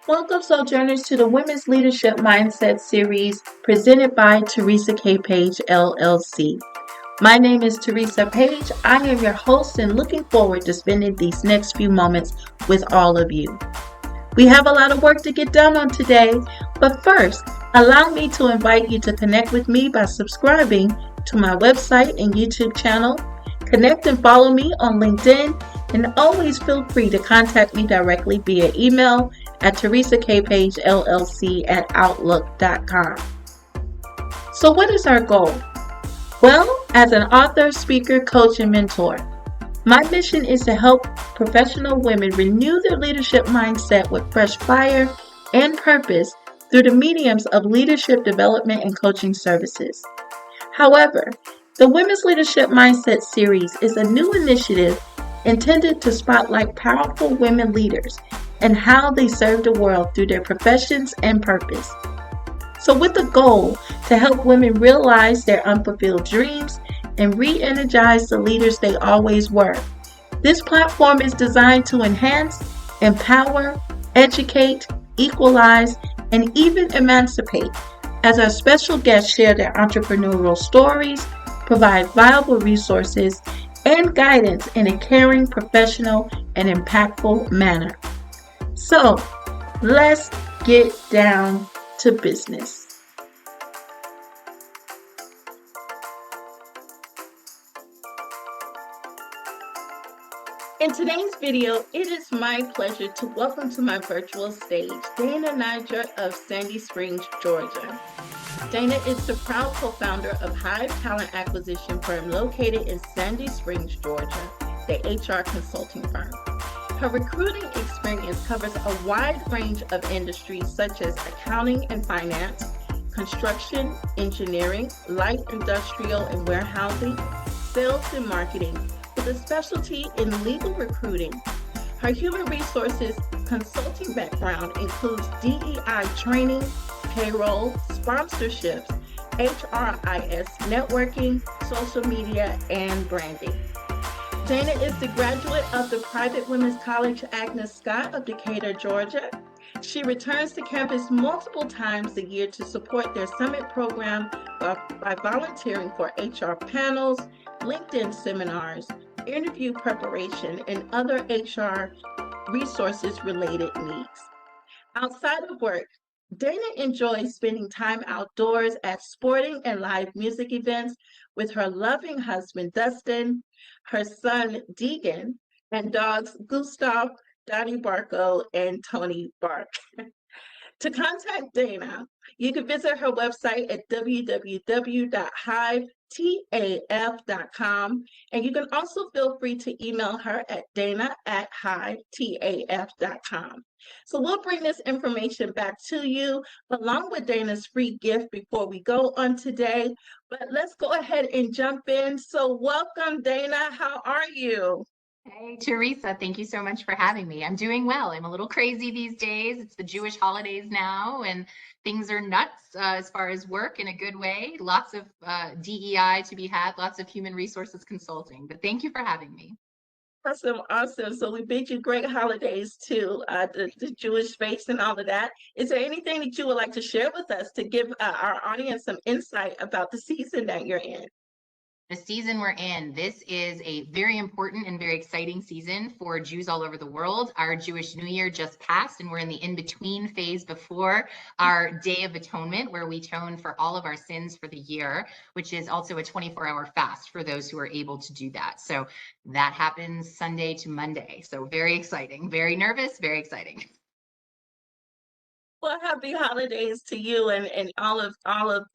Welcome, Sojourners, to the Women's Leadership Mindset series presented by Teresa K LLC. My name is Teresa Page. I am your host and looking forward to spending these next few moments with all of you. We have a lot of work to get done on today, but first, allow me to invite you to connect with me by subscribing to my website and YouTube channel. Connect and follow me on LinkedIn, and always feel free to contact me directly via email at teresakpagellc@outlook.com. So what is our goal? Well, as an author, speaker, coach, and mentor, my mission is to help professional women renew their leadership mindset with fresh fire and purpose through the mediums of leadership development and coaching services. However, the Women's Leadership Mindset series is a new initiative intended to spotlight powerful women leaders and how they serve the world through their professions and purpose. So with the goal to help women realize their unfulfilled dreams and re-energize the leaders they always were, this platform is designed to enhance, empower, educate, equalize, and even emancipate, as our special guests share their entrepreneurial stories, provide valuable resources, and guidance in a caring, professional, and impactful manner. So, let's get down to business. In today's video, it is my pleasure to welcome to my virtual stage Dana Neiger of Sandy Springs, Georgia. Dana is the proud co-founder of HIVE talent acquisition firm located in Sandy Springs, Georgia, the HR consulting firm. Her recruiting experience covers a wide range of industries such as accounting and finance, construction, engineering, light industrial and warehousing, sales and marketing, with a specialty in legal recruiting. Her human resources consulting background includes DEI training, payroll, sponsorships, HRIS networking, social media, and branding. Dana is the graduate of the private women's college Agnes Scott of Decatur, Georgia. She returns to campus multiple times a year to support their summit program by volunteering for HR panels, LinkedIn seminars, interview preparation, and other HR resources related needs. Outside of work, Dana enjoys spending time outdoors at sporting and live music events with her loving husband, Dustin, her son, Deagan, and dogs, Gustav, Donnie, Barko, and Toni, Bark. To contact Dana, you can visit her website at www.hivetaf.com, and you can also feel free to email her at dana@hivetaf.com. So we'll bring this information back to you along with Dana's free gift before we go on today. But let's go ahead and jump in. So welcome, Dana. How are you? Hey, Teresa, thank you so much for having me. I'm doing well. I'm a little crazy these days. It's the Jewish holidays now, and things are nuts as far as work in a good way. Lots of DEI to be had, lots of human resources consulting. But thank you for having me. Awesome. So we bid you great holidays to the Jewish faith and all of that. Is there anything that you would like to share with us to give our audience some insight about the season that you're in? The season we're in, this is a very important and very exciting season for Jews all over the world. Our Jewish New Year just passed, and we're in the in-between phase before our Day of Atonement, where we atone for all of our sins for the year, which is also a 24-hour fast for those who are able to do that. So that happens Sunday to Monday. So very exciting, very nervous, very exciting. Well, happy holidays to you and all of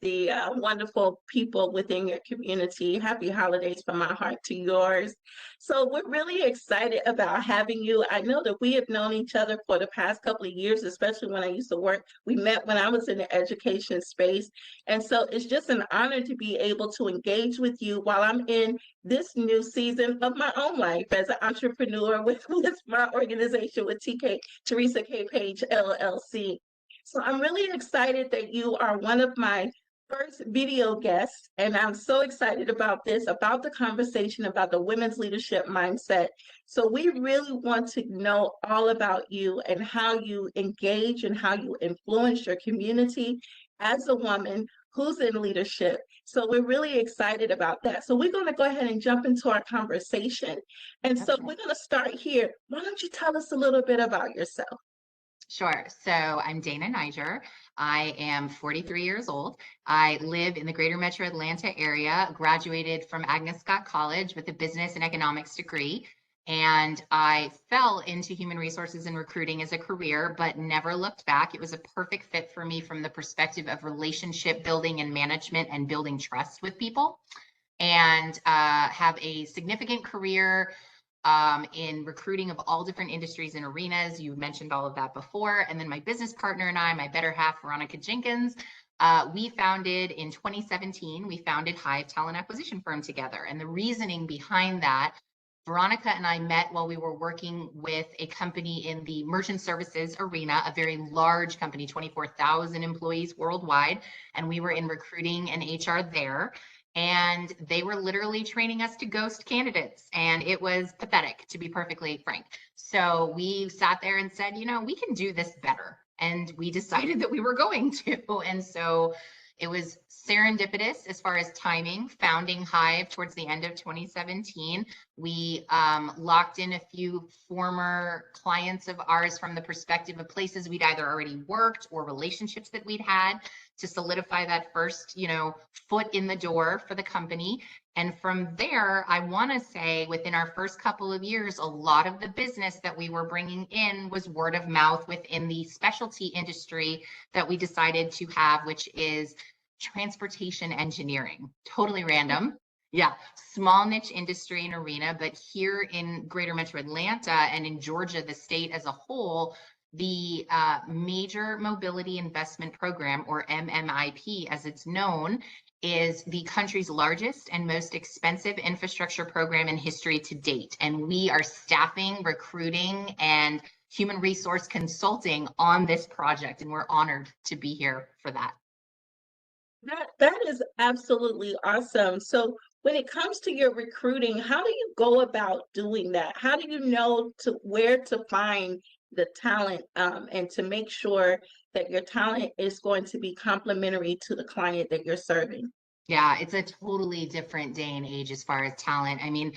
the wonderful people within your community. Happy holidays from my heart to yours. So we're really excited about having you. I know that we have known each other for the past couple of years, especially when I used to work. We met when I was in the education space. And so it's just an honor to be able to engage with you while I'm in this new season of my own life as an entrepreneur with my organization with Teresa K LLC. So I'm really excited that you are one of my first video guest, and I'm so excited about this, about the conversation about the women's leadership mindset. So we really want to know all about you and how you engage and how you influence your community as a woman who's in leadership. So we're really excited about that. So we're going to go ahead and jump into our conversation. And so Okay. we're going to start here. Why don't you tell us a little bit about yourself? Sure. So I'm Dana Neiger. I am 43 years old. I live in the greater metro Atlanta area, graduated from Agnes Scott College with a business and economics degree. And I fell into human resources and recruiting as a career, but never looked back. It was a perfect fit for me from the perspective of relationship building and management and building trust with people. And have a significant career in recruiting of all different industries and arenas. You mentioned all of that before. And then my business partner and I, my better half, Veronica Jenkins, we founded in 2017, we founded HIVE Talent Acquisition Firm together. And the reasoning behind that, Veronica and I met while we were working with a company in the merchant services arena, a very large company, 24,000 employees worldwide. And we were in recruiting and HR there. And they were literally training us to ghost candidates. And it was pathetic, to be perfectly frank. So we sat there and said, we can do this better. And we decided that we were going to. And so it was serendipitous as far as timing, founding HIVE towards the end of 2017. We locked in a few former clients of ours from the perspective of places we'd either already worked or relationships that we'd had to solidify that first, foot in the door for the company. And from there, I want to say within our first couple of years, a lot of the business that we were bringing in was word of mouth within the specialty industry that we decided to have, which is transportation engineering. Totally random. Yeah, small niche industry and arena, but here in greater metro Atlanta and in Georgia, the state as a whole, the Major Mobility Investment Program, or MMIP as it's known, is the country's largest and most expensive infrastructure program in history to date. And we are staffing, recruiting, and human resource consulting on this project. And we're honored to be here for that. That is absolutely awesome. So when it comes to your recruiting, how do you go about doing that? How do you know where to find the talent and to make sure that your talent is going to be complementary to the client that you're serving? Yeah, it's a totally different day and age as far as talent. I mean,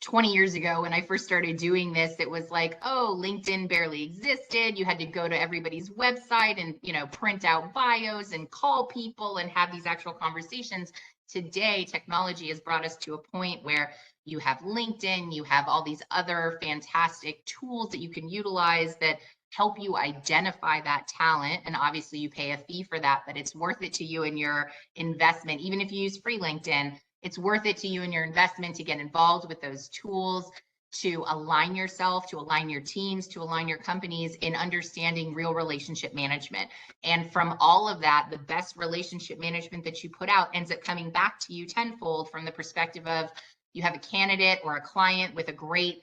20 years ago when I first started doing this, it was like, oh, LinkedIn barely existed. You had to go to everybody's website and, print out bios and call people and have these actual conversations. Today, technology has brought us to a point where you have LinkedIn, you have all these other fantastic tools that you can utilize that help you identify that talent. And obviously you pay a fee for that, but it's worth it to you and your investment. Even if you use free LinkedIn, it's worth it to you and your investment to get involved with those tools, to align yourself, to align your teams, to align your companies in understanding real relationship management. And from all of that, the best relationship management that you put out ends up coming back to you tenfold from the perspective of you have a candidate or a client with a great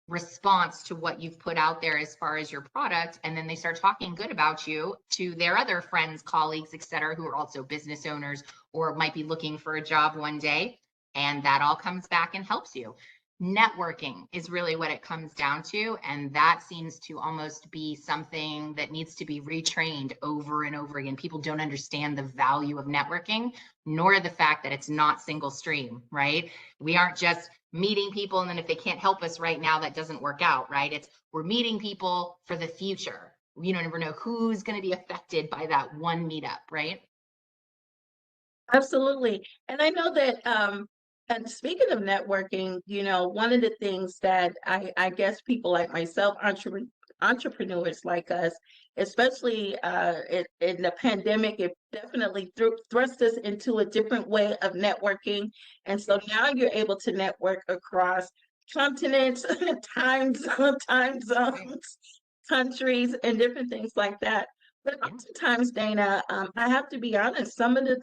response to what you've put out there as far as your product, and then they start talking good about you to their other friends, colleagues, et cetera, who are also business owners or might be looking for a job one day, and that all comes back and helps you. Networking is really what it comes down to, and that seems to almost be something that needs to be retrained over and over again. People don't understand the value of networking, nor the fact that it's not single stream, right? We aren't just meeting people, and then if they can't help us right now, that doesn't work out, right? We're meeting people for the future. You never know who's going to be affected by that one meetup, right? Absolutely. And I know that, and speaking of networking, one of the things that I guess people like myself, entrepreneurs like us, especially in the pandemic, it definitely thrust us into a different way of networking. And so now you're able to network across continents, time zones, countries, and different things like that. But oftentimes, Dana, I have to be honest,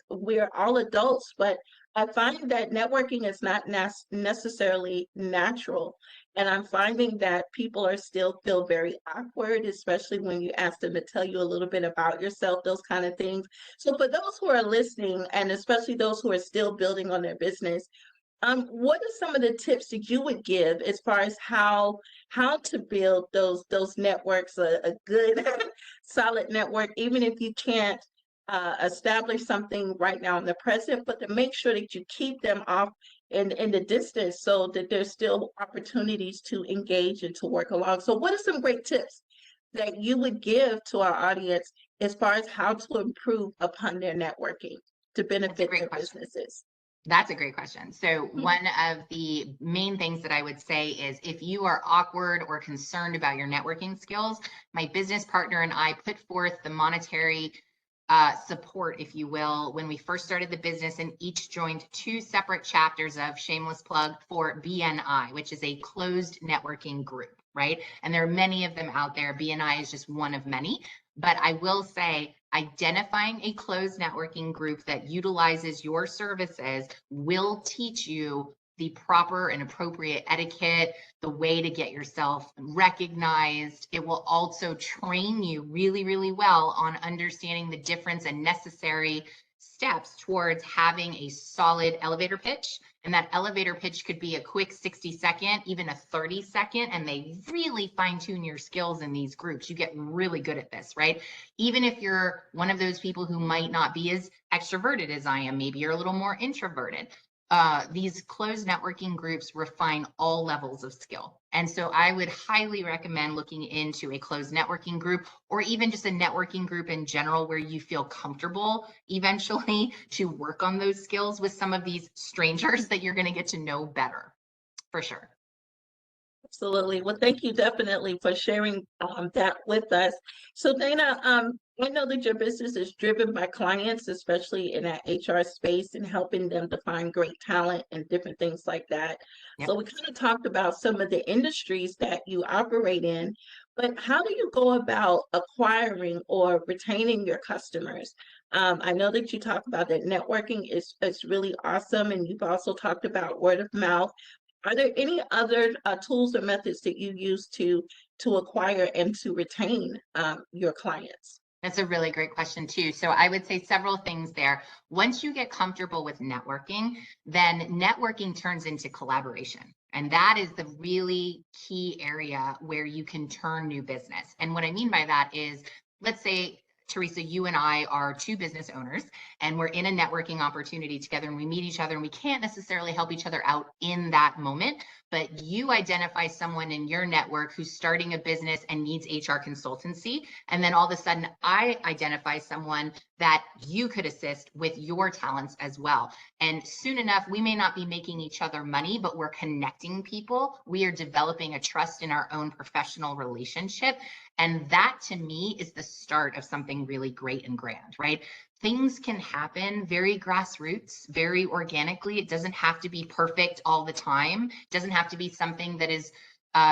we're all adults, but I find that networking is not necessarily natural. And I'm finding that people are still feel very awkward, especially when you ask them to tell you a little bit about yourself, those kind of things. So for those who are listening, and especially those who are still building on their business, what are some of the tips that you would give as far as how to build those networks, a good solid network, even if you can't establish something right now in the present, but to make sure that you keep them off in the distance so that there's still opportunities to engage and to work along. So what are some great tips that you would give to our audience as far as how to improve upon their networking to That's a benefit great their question. businesses? That's a great question. So one of the main things that I would say is if you are awkward or concerned about your networking skills, my business partner and I put forth the monetary support, if you will, when we first started the business, and each joined 2 separate chapters of shameless plug for BNI, which is a closed networking group, right? And there are many of them out there. BNI is just one of many. But I will say, identifying a closed networking group that utilizes your services will teach you the proper and appropriate etiquette, the way to get yourself recognized. It will also train you really, really well on understanding the difference and necessary steps towards having a solid elevator pitch. And that elevator pitch could be a quick 60-second, even a 30-second, and they really fine tune your skills in these groups. You get really good at this, right? Even if you're one of those people who might not be as extroverted as I am, maybe you're a little more introverted. These closed networking groups refine all levels of skill. And so I would highly recommend looking into a closed networking group, or even just a networking group in general where you feel comfortable eventually to work on those skills with some of these strangers that you're going to get to know better, for sure. Absolutely. Well, thank you definitely for sharing that with us. So, Dana, I know that your business is driven by clients, especially in that HR space, and helping them to find great talent and different things like that. Yep. So, we kind of talked about some of the industries that you operate in, but how do you go about acquiring or retaining your customers? I know that you talk about that networking is really awesome, and you've also talked about word of mouth. Are there any other tools or methods that you use to acquire and to retain your clients? That's a really great question too. So I would say several things there. Once you get comfortable with networking, then networking turns into collaboration. And that is the really key area where you can turn new business. And what I mean by that is, let's say, Teresa, you and I are 2 business owners and we're in a networking opportunity together and we meet each other and we can't necessarily help each other out in that moment, but you identify someone in your network who's starting a business and needs HR consultancy. And then all of a sudden I identify someone that you could assist with your talents as well. And soon enough, we may not be making each other money, but we're connecting people. We are developing a trust in our own professional relationship. And that to me is the start of something really great and grand, right? Things can happen very grassroots, very organically. It doesn't have to be perfect all the time. It doesn't have to be something that is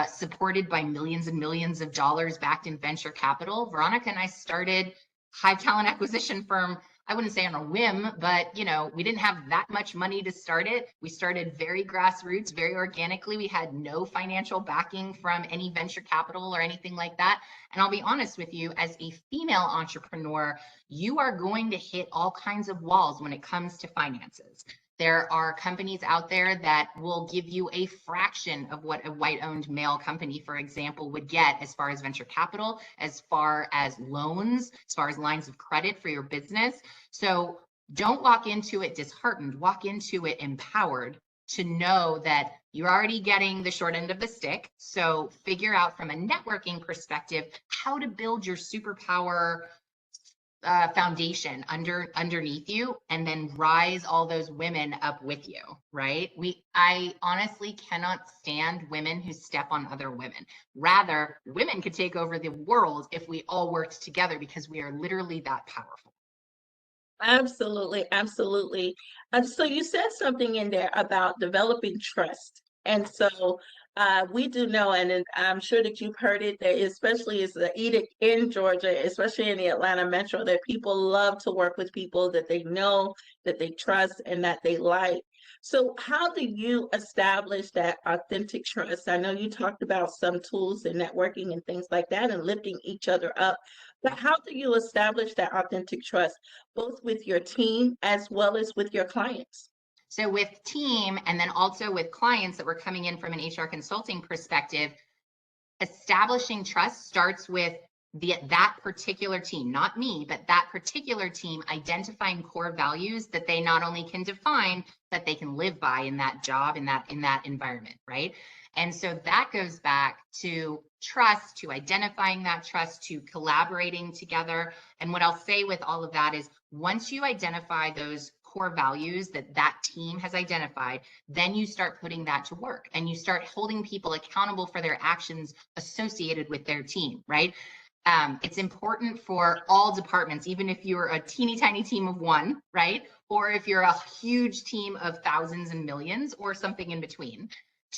supported by millions and millions of dollars backed in venture capital. Veronica and I started HIVE talent acquisition firm, I wouldn't say on a whim, but we didn't have that much money to start it. We started very grassroots, very organically. We had no financial backing from any venture capital or anything like that. And I'll be honest with you, as a female entrepreneur, you are going to hit all kinds of walls when it comes to finances. There are companies out there that will give you a fraction of what a white-owned male company, for example, would get as far as venture capital, as far as loans, as far as lines of credit for your business. So don't walk into it disheartened, walk into it empowered to know that you're already getting the short end of the stick. So figure out from a networking perspective how to build your superpower foundation underneath you, and then rise all those women up with you, right? I honestly cannot stand women who step on other women. Rather, women could take over the world if we all worked together, because we are literally that powerful. Absolutely, absolutely. So you said something in there about developing trust. And so we do know, and I'm sure that you've heard it, that especially is the edict in Georgia, especially in the Atlanta metro, that people love to work with people that they know, that they trust, and that they like. So how do you establish that authentic trust? I know you talked about some tools and networking and things like that and lifting each other up, but how do you establish that authentic trust, both with your team as well as with your clients? So with team and then also with clients that were coming in from an HR consulting perspective, establishing trust starts with that particular team, not me, but that particular team identifying core values that they not only can define, but they can live by in that job, in that environment, right? And so that goes back to trust, to identifying that trust, to collaborating together. And what I'll say with all of that is once you identify those core values that that team has identified, then you start putting that to work and you start holding people accountable for their actions associated with their team, right? It's important for all departments, even if you're a teeny tiny team of one, right? Or if you're a huge team of thousands and millions or something in between,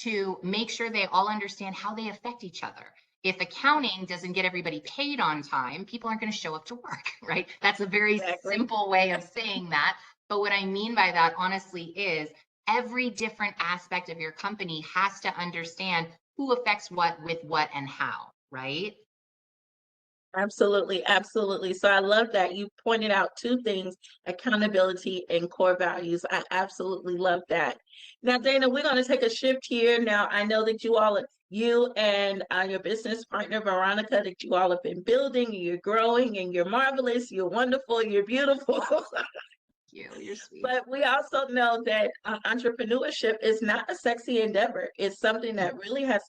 to make sure they all understand how they affect each other. If accounting doesn't get everybody paid on time, people aren't going to show up to work, right? That's a very Exactly. simple way of saying that. But what I mean by that, honestly, is every different aspect of your company has to understand who affects what with what and how, right? Absolutely, absolutely. So I love that you pointed out two things, accountability and core values. I absolutely love that. Now, Dana, we're going to take a shift here. Now, I know that you and your business partner, Veronica, that you all have been building, you're growing, and you're marvelous, you're wonderful, you're beautiful. You're sweet. But we also know that entrepreneurship is not a sexy endeavor. It's something that really you have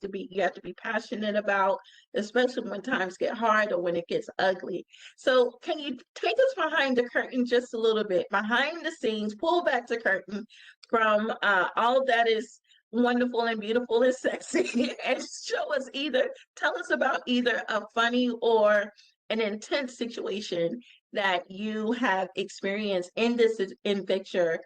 to be passionate about, especially when times get hard or when it gets ugly. So, can you take us behind the curtain just a little bit, behind the scenes, pull back the curtain from all that is wonderful and beautiful and sexy, and tell us about either a funny or an intense situation that you have experienced in this adventure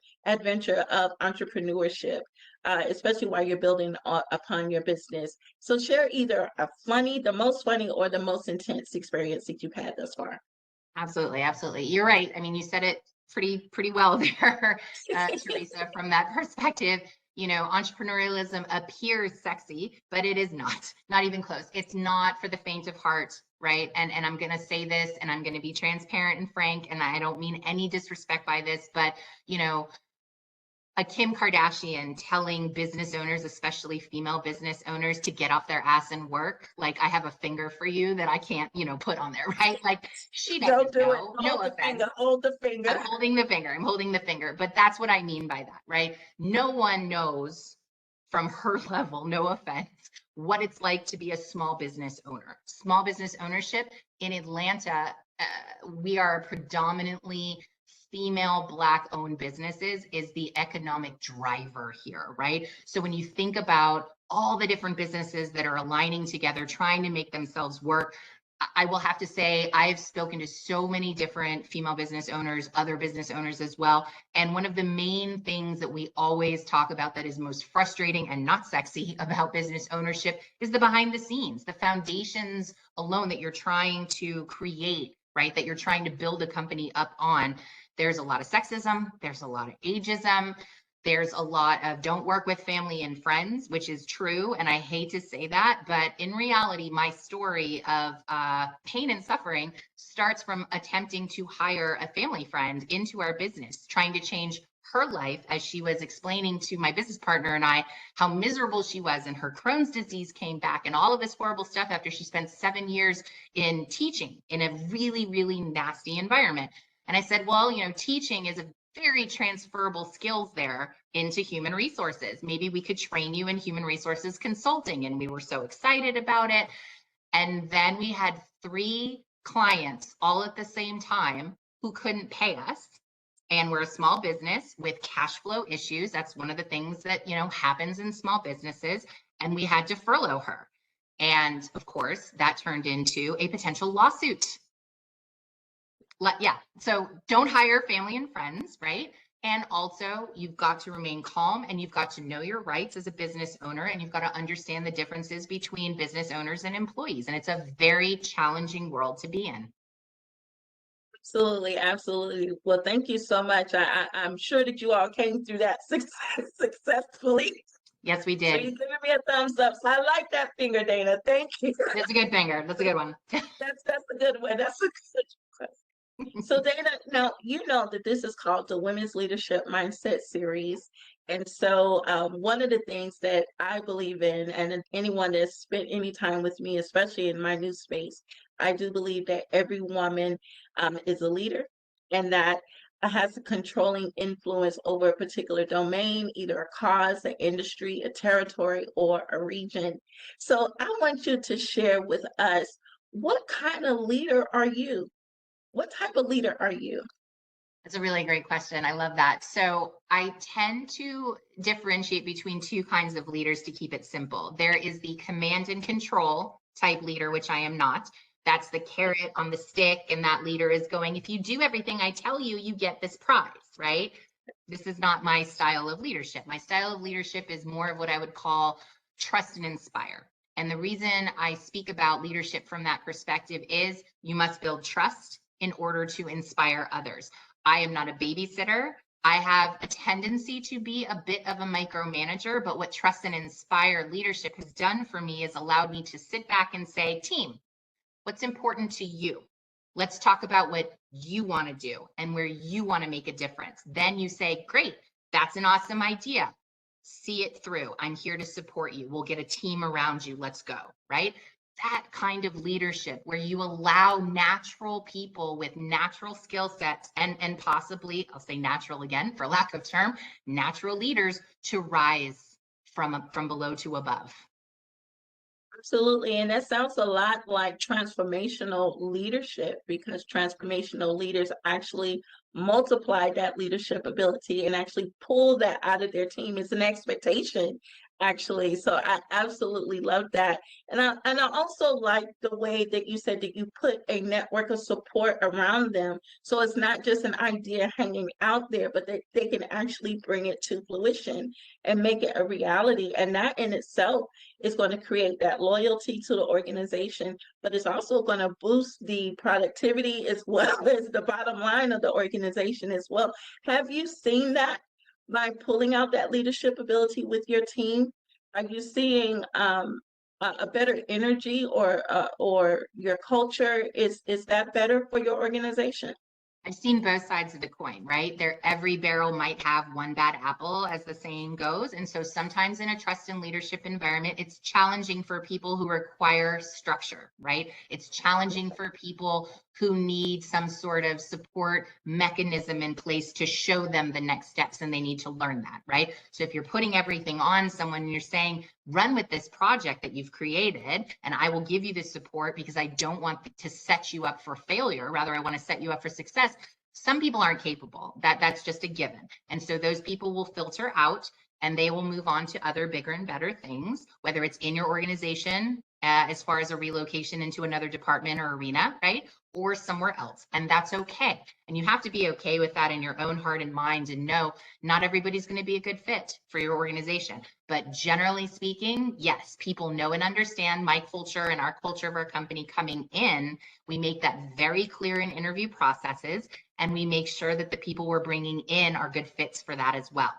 of entrepreneurship, especially while you're building upon your business. So share either the most funny, or the most intense experience that you've had thus far. Absolutely, absolutely. You're right. I mean, you said it pretty well there, Teresa. From that perspective, entrepreneurialism appears sexy, but it is not even close. It's not for the faint of heart, right? And I'm going to say this, and I'm going to be transparent and frank, and I don't mean any disrespect by this, but a Kim Kardashian telling business owners, especially female business owners, to get off their ass and work. Like, I have a finger for you that I can't, put on there, right? Like, she Don't doesn't do it. know. No Hold the offense. finger. Hold the finger. I'm holding the finger. I'm holding the finger. But that's what I mean by that, right? No one knows from her level, no offense, what it's like to be a small business owner. Small business ownership in Atlanta, we are predominantly female Black owned businesses, is the economic driver here, right? So when you think about all the different businesses that are aligning together, trying to make themselves work, I will have to say I've spoken to so many different female business owners, other business owners as well. And one of the main things that we always talk about that is most frustrating and not sexy about business ownership is the behind the scenes, the foundations alone that you're trying to create, right? That you're trying to build a company up on. There's a lot of sexism, there's a lot of ageism, there's a lot of don't work with family and friends, which is true. And I hate to say that, but in reality, my story of pain and suffering starts from attempting to hire a family friend into our business, trying to change her life, as she was explaining to my business partner and I how miserable she was, and her Crohn's disease came back and all of this horrible stuff after she spent 7 years in teaching in a really, really nasty environment. And I said, well, teaching is a very transferable skills there into human resources. Maybe we could train you in human resources consulting. And we were so excited about it. And then we had 3 clients all at the same time who couldn't pay us. And we're a small business with cash flow issues. That's one of the things that, happens in small businesses. And we had to furlough her. And of course, that turned into a potential lawsuit. Yeah, so don't hire family and friends, right? And also, you've got to remain calm, and you've got to know your rights as a business owner, and you've got to understand the differences between business owners and employees. And it's a very challenging world to be in. Absolutely, absolutely. Well, thank you so much. I'm sure that you all came through that successfully. Yes, we So did. you're giving me a thumbs up. So I like that finger, Dana. Thank you. That's a good finger. That's a good one. That's a good one. That's a good one. So Dana, now you know that this is called the Women's Leadership Mindset Series. And so one of the things that I believe in, and anyone that's spent any time with me, especially in my new space, I do believe that every woman is a leader and that has a controlling influence over a particular domain, either a cause, an industry, a territory, or a region. So I want you to share with us, what kind of leader are you? What type of leader are you? That's a really great question. I love that. So I tend to differentiate between two kinds of leaders to keep it simple. There is the command and control type leader, which I am not. That's the carrot on the stick, and that leader is going, if you do everything I tell you, you get this prize, right? This is not my style of leadership. My style of leadership is more of what I would call trust and inspire. And the reason I speak about leadership from that perspective is you must build trust in order to inspire others. I am not a babysitter. I have a tendency to be a bit of a micromanager, but what trust and inspire leadership has done for me is allowed me to sit back and say, team, what's important to you? Let's talk about what you want to do and where you want to make a difference. Then you say, great, that's an awesome idea. See it through. I'm here to support you. We'll get a team around you. Let's go, right? That kind of leadership where you allow natural people with natural skill sets and possibly, I'll say natural again for lack of term, natural leaders to rise from below to above. Absolutely. And that sounds a lot like transformational leadership, because transformational leaders actually multiply that leadership ability and actually pull that out of their team. It's an expectation, actually. So I absolutely love that. And I also like the way that you said that you put a network of support around them. So it's not just an idea hanging out there, but that they can actually bring it to fruition and make it a reality. And that in itself is going to create that loyalty to the organization, but it's also going to boost the productivity as well as the bottom line of the organization as well. Have you seen that by pulling out that leadership ability with your team? Are you seeing a better energy, or your culture is that better for your organization? I've seen both sides of the coin, right? Every barrel might have one bad apple, as the saying goes. And so sometimes in a trust and leadership environment, it's challenging for people who require structure, right? It's challenging for people who need some sort of support mechanism in place to show them the next steps, and they need to learn that, right? So if you're putting everything on someone and you're saying, run with this project that you've created, and I will give you the support because I don't want to set you up for failure. Rather, I want to set you up for success. Some people aren't capable. That's just a given. And so those people will filter out and they will move on to other bigger and better things, whether it's in your organization, as far as a relocation into another department or arena, right? Or somewhere else. And that's okay. And you have to be okay with that in your own heart and mind, and know not everybody's going to be a good fit for your organization. But generally speaking, yes, people know and understand my culture and our culture of our company coming in. We make that very clear in interview processes, and we make sure that the people we're bringing in are good fits for that as well.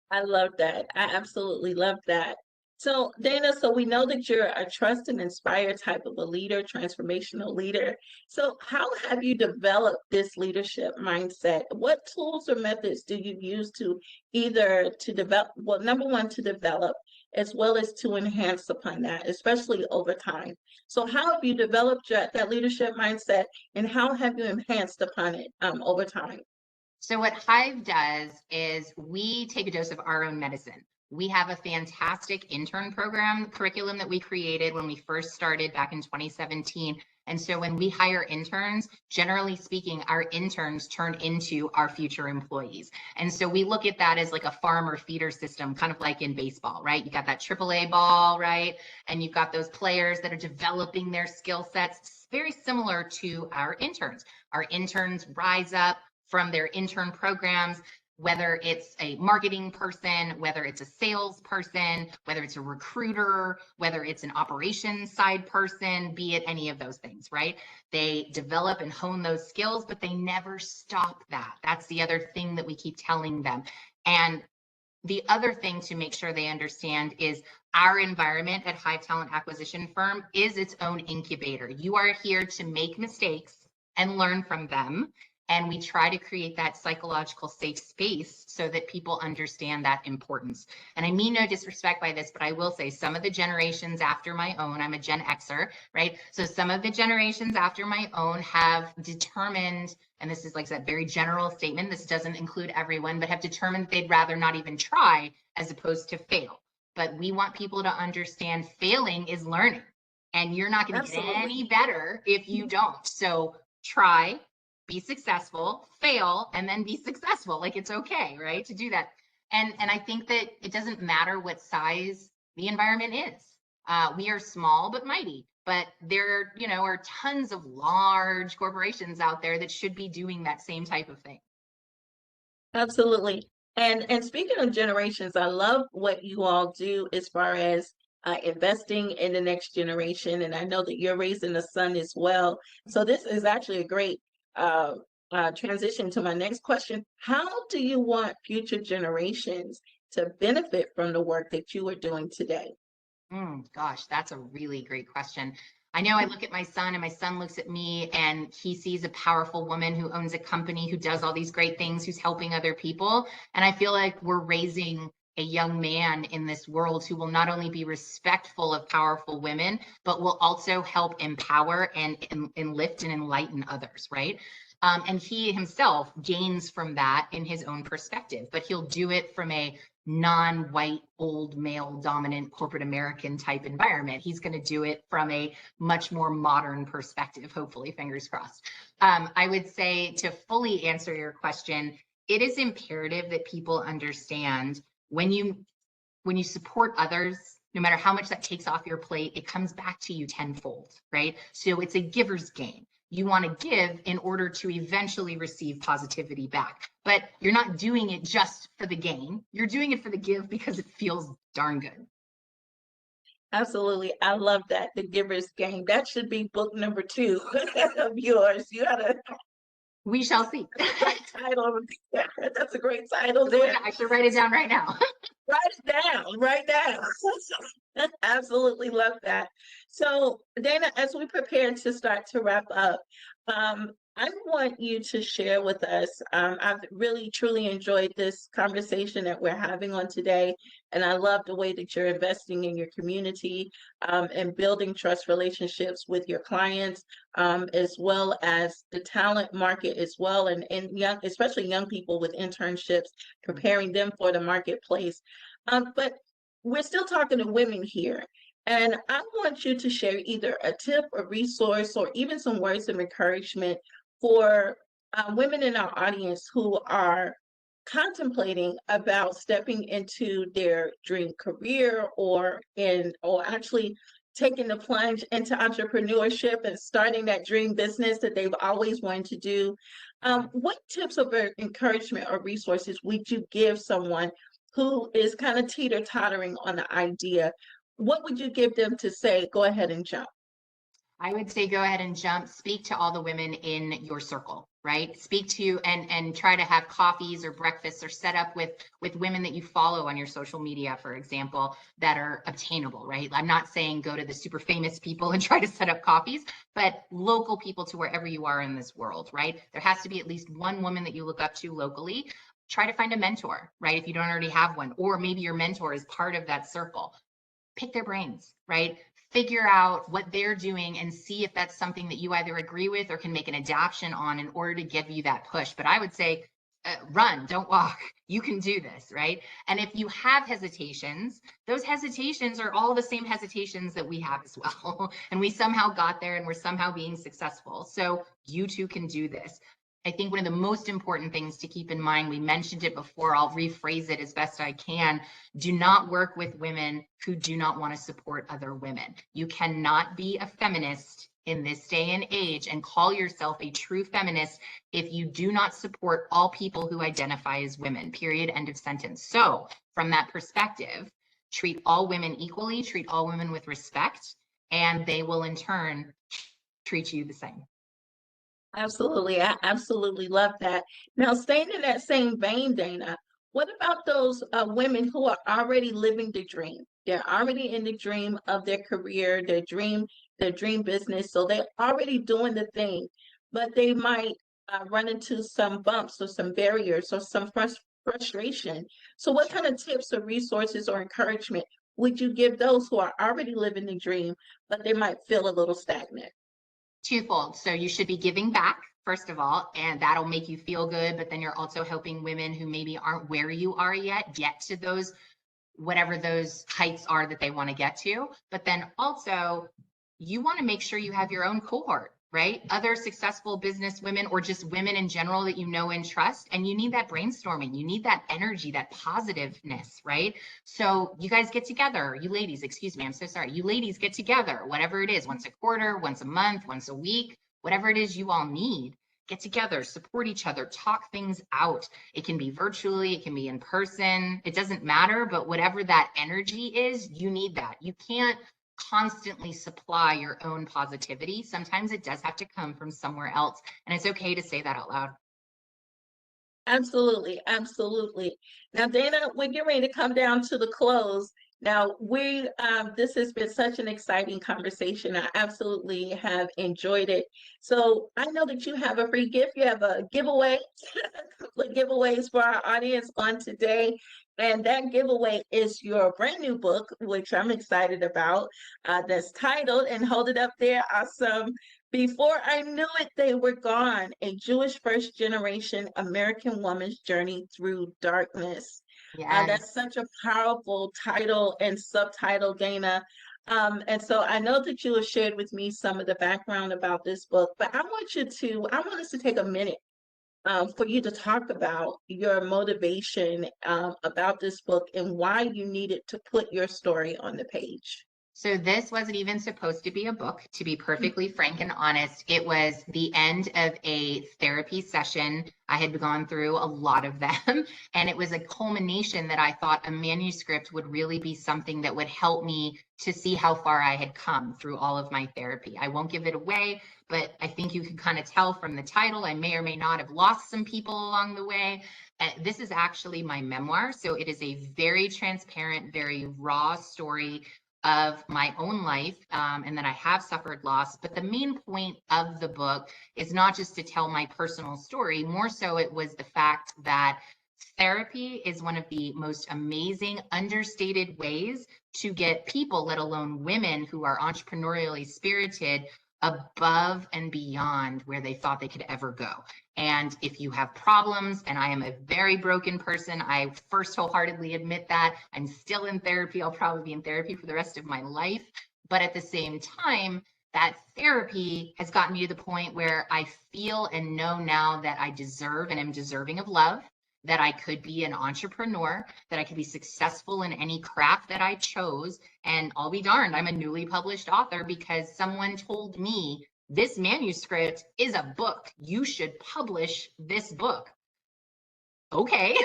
I love that. I absolutely love that. So, Dana, so we know that you're a trust and inspire type of a leader, transformational leader. So, how have you developed this leadership mindset? What tools or methods do you use to either to develop, well, number one, to develop, as well as to enhance upon that, especially over time? So, how have you developed that leadership mindset, and how have you enhanced upon it over time? So what HIVE does is we take a dose of our own medicine. We have a fantastic intern program curriculum that we created when we first started back in 2017. And so when we hire interns, generally speaking, our interns turn into our future employees. And so we look at that as like a farmer feeder system, kind of like in baseball, right? You got that AAA ball, right? And you've got those players that are developing their skill sets. It's very similar to our interns. Our interns rise up from their intern programs. whether it's a marketing person, whether it's a salesperson, whether it's a recruiter, whether it's an operations side person, be it any of those things, right? They develop and hone those skills, but they never stop that. That's the other thing that we keep telling them. And the other thing to make sure they understand is our environment at Hive Talent Acquisition Firm is its own incubator. You are here to make mistakes and learn from them. And we try to create that psychological safe space so that people understand that importance. And I mean no disrespect by this, but I will say some of the generations after my own, I'm a Gen Xer, right? So some of the generations after my own have determined, and this is like that very general statement, this doesn't include everyone, but have determined they'd rather not even try as opposed to fail. But we want people to understand failing is learning, and you're not going to get any better if you don't. So try, be successful, fail, and then be successful. Like, it's okay, right, to do that. And I think that it doesn't matter what size the environment is. We are small but mighty, but there, are tons of large corporations out there that should be doing that same type of thing. Absolutely. And speaking of generations, I love what you all do as far as investing in the next generation. And I know that you're raising a son as well. So this is actually a great transition to my next question. How do you want future generations to benefit from the work that you are doing today? Gosh, that's a really great question. I know I look at my son and my son looks at me and he sees a powerful woman who owns a company, who does all these great things, who's helping other people. And I feel like we're raising a young man in this world who will not only be respectful of powerful women, but will also help empower and lift and enlighten others, right? And he himself gains from that in his own perspective, but he'll do it from a non-white, old male dominant corporate American type environment. He's going to do it from a much more modern perspective, hopefully, fingers crossed. I would say, to fully answer your question, it is imperative that people understand when you support others, no matter how much that takes off your plate, it comes back to you tenfold, right? So it's a giver's gain. You want to give in order to eventually receive positivity back. But you're not doing it just for the gain. You're doing it for the give because it feels darn good. Absolutely. I love that. The Giver's Game. That should be book number 2 of yours. You had a We shall see. great title. That's a great title there. I should write it down right now. Write it down. Write down. Absolutely love that. So, Dana, as we prepare to start to wrap up, I want you to share with us. I've really, truly enjoyed this conversation that we're having on today. And I love the way that you're investing in your community and building trust relationships with your clients, as well as the talent market as well, and young, especially young people with internships, preparing them for the marketplace. But we're still talking to women here. And I want you to share either a tip, a resource, or even some words of encouragement for women in our audience who are contemplating about stepping into their dream career or actually taking the plunge into entrepreneurship and starting that dream business that they've always wanted to do. What tips of encouragement or resources would you give someone who is kind of teeter-tottering on the idea? What would you give them to say, go ahead and jump? I would say go ahead and jump, speak to all the women in your circle, right? Speak to and try to have coffees or breakfasts or set up with women that you follow on your social media, for example, that are obtainable, right? I'm not saying go to the super famous people and try to set up coffees, but local people to wherever you are in this world, right? There has to be at least one woman that you look up to locally. Try to find a mentor, right? If you don't already have one, or maybe your mentor is part of that circle. Pick their brains, right? Figure out what they're doing and see if that's something that you either agree with or can make an adaptation on in order to give you that push. But I would say run, don't walk. You can do this, right? And if you have hesitations, those hesitations are all the same hesitations that we have as well. And we somehow got there and we're somehow being successful. So you too can do this. I think one of the most important things to keep in mind, we mentioned it before, I'll rephrase it as best I can. Do not work with women who do not want to support other women. You cannot be a feminist in this day and age and call yourself a true feminist if you do not support all people who identify as women, period, end of sentence. So from that perspective, treat all women equally, treat all women with respect, and they will in turn treat you the same. Absolutely. I absolutely love that. Now, staying in that same vein, Dana, what about those women who are already living the dream? They're already in the dream of their career, their dream business. So they're already doing the thing, but they might run into some bumps or some barriers or some frustration. So, what kind of tips or resources or encouragement would you give those who are already living the dream, but they might feel a little stagnant? Twofold. So you should be giving back, first of all, and that'll make you feel good. But then you're also helping women who maybe aren't where you are yet get to those, whatever those heights are that they want to get to. But then also, you want to make sure you have your own cohort, right? Other successful business women or just women in general that you know and trust. And you need that brainstorming. You need that energy, that positiveness, right? So you guys get together, you ladies, excuse me, I'm so sorry. You ladies get together, whatever it is, once a quarter, once a month, once a week, whatever it is you all need. Get together, support each other, talk things out. It can be virtually, it can be in person. It doesn't matter, but whatever that energy is, you need that. You can't constantly supply your own positivity. Sometimes it does have to come from somewhere else. And it's okay to say that out loud. Absolutely, absolutely. Now, Dana, we're getting ready to come down to the close. Now, this has been such an exciting conversation. I absolutely have enjoyed it. So I know that you have a free gift. You have a giveaway, a couple of giveaways for our audience on today. And that giveaway is your brand new book, which I'm excited about, that's titled, and hold it up there, awesome. Before I Knew It, They Were Gone, a Jewish first generation American woman's journey through darkness. Yes. That's such a powerful title and subtitle, Dana. And so I know that you have shared with me some of the background about this book, but I want us to take a minute for you to talk about your motivation about this book and why you needed to put your story on the page. So this wasn't even supposed to be a book, to be perfectly frank and honest. It was the end of a therapy session. I had gone through a lot of them, and it was a culmination that I thought a manuscript would really be something that would help me to see how far I had come through all of my therapy. I won't give it away, but I think you can kind of tell from the title, I may or may not have lost some people along the way. This is actually my memoir. So it is a very transparent, very raw story of my own life, and that I have suffered loss. But the main point of the book is not just to tell my personal story, more so it was the fact that therapy is one of the most amazing, understated ways to get people, let alone women who are entrepreneurially spirited, above and beyond where they thought they could ever go. And if you have problems, and I am a very broken person, I first wholeheartedly admit that. I'm still in therapy. I'll probably be in therapy for the rest of my life. But at the same time, that therapy has gotten me to the point where I feel and know now that I deserve and am deserving of love, that I could be an entrepreneur, that I could be successful in any craft that I chose. And I'll be darned, I'm a newly published author because someone told me this manuscript is a book. You should publish this book. Okay.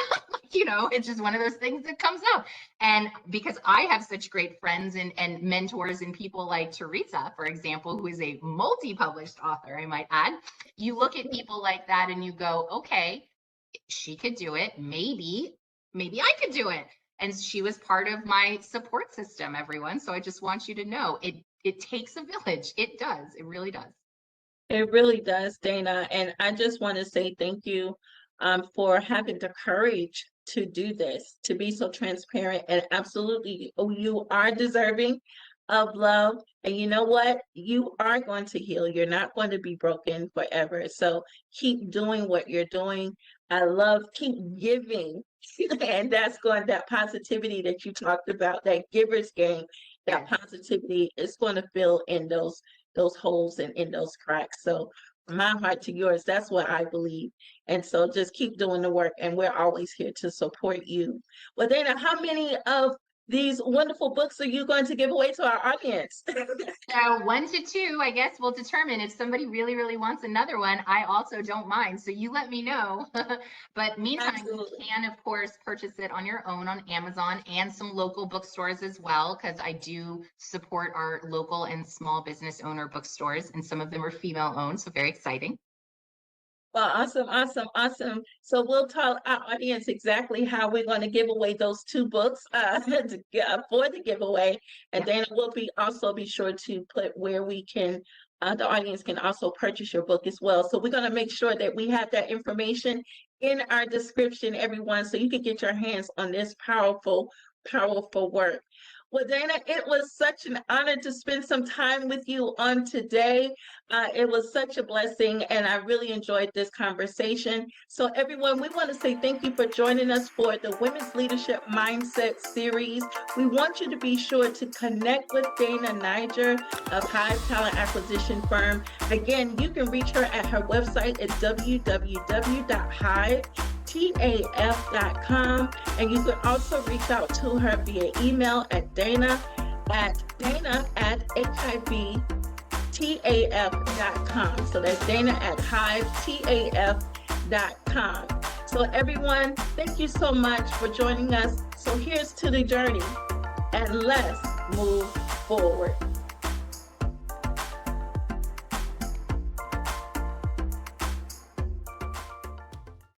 It's just one of those things that comes up. And because I have such great friends and mentors and people like Teresa, for example, who is a multi-published author, I might add, you look at people like that and you go, okay, she could do it. Maybe I could do it. And she was part of my support system, everyone. So I just want you to know it takes a village. It does. It really does. It really does, Dana. And I just want to say thank you for having the courage to do this, to be so transparent. And absolutely, you are deserving of love. And you know what? You are going to heal. You're not going to be broken forever. So keep doing what you're doing. I love keep giving. And that positivity that you talked about, that giver's game, that positivity is going to fill in those holes and in those cracks. So my heart to yours, that's what I believe. And so just keep doing the work, and we're always here to support you. Well, Dana, how many of these wonderful books are you going to give away to our audience? So 1 to 2, I guess we'll determine. If somebody really, really wants another one, I also don't mind. So you let me know. But meantime, Absolutely. you can, of course, purchase it on your own on Amazon and some local bookstores as well, because I do support our local and small business owner bookstores, and some of them are female owned. So very exciting. Well, awesome, awesome, awesome. So we'll tell our audience exactly how we're going to give away those 2 books for the giveaway. And Yep. Dana will also be sure to put where we can, the audience can also purchase your book as well. So we're going to make sure that we have that information in our description, everyone, so you can get your hands on this powerful, powerful work. Well, Dana, it was such an honor to spend some time with you on today. It was such a blessing, and I really enjoyed this conversation. So, everyone, we want to say thank you for joining us for the Women's Leadership Mindset series. We want you to be sure to connect with Dana Neiger of HIVE Talent Acquisition Firm. Again, you can reach her at her website at www.hivetaf.com, and you can also reach out to her via email at dana@hivtaf.com. So that's dana@hivetaf.com. So everyone, thank you so much for joining us. So here's to the journey, and let's move forward.